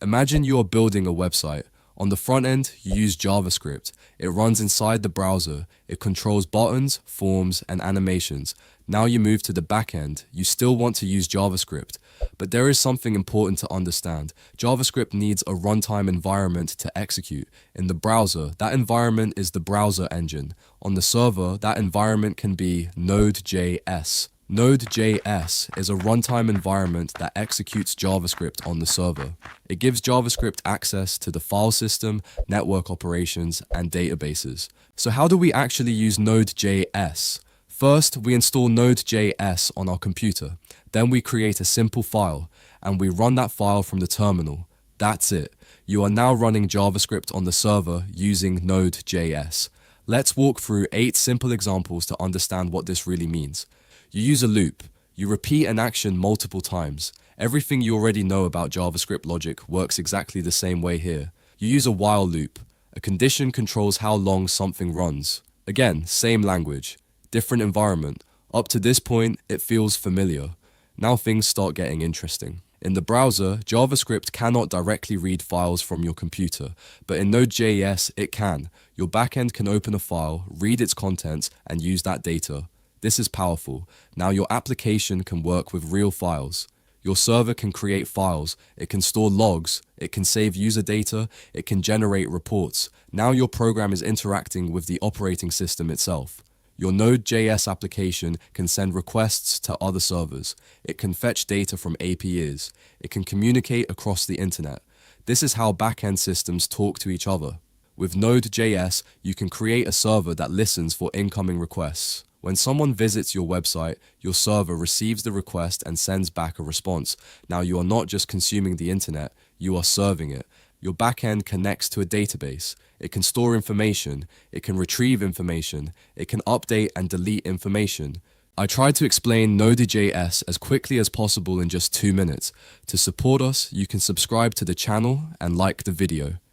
Imagine you are building a website. On the front end, you use JavaScript. It runs inside the browser. It controls buttons, forms, and animations. Now you move to the back end. You still want to use JavaScript. But there is something important to understand. JavaScript needs a runtime environment to execute. In the browser, that environment is the browser engine. On the server, that environment can be NodeJS. NodeJS is a runtime environment that executes JavaScript on the server. It gives JavaScript access to the file system, network operations, and databases. So how do we actually use Node.js? First, we install Node.js on our computer. Then we create a simple file, and we run that file from the terminal. That's it. You are now running JavaScript on the server using Node.js. Let's walk through 8 simple examples to understand what this really means. You use a loop. You repeat an action multiple times. Everything you already know about JavaScript logic works exactly the same way here. You use a while loop. A condition controls how long something runs. Again, same language, different environment. Up to this point, it feels familiar. Now things start getting interesting. In the browser, JavaScript cannot directly read files from your computer, but in Node.js, it can. Your backend can open a file, read its contents, and use that data. This is powerful. Now your application can work with real files. Your server can create files, it can store logs, it can save user data, it can generate reports. Now your program is interacting with the operating system itself. Your Node.js application can send requests to other servers. It can fetch data from APIs. It can communicate across the internet. This is how backend systems talk to each other. With Node.js, you can create a server that listens for incoming requests. When someone visits your website, your server receives the request and sends back a response. Now you are not just consuming the internet, you are serving it. Your backend connects to a database. It can store information, it can retrieve information, it can update and delete information. I tried to explain Node.js as quickly as possible in just 2 minutes. To support us, you can subscribe to the channel and like the video.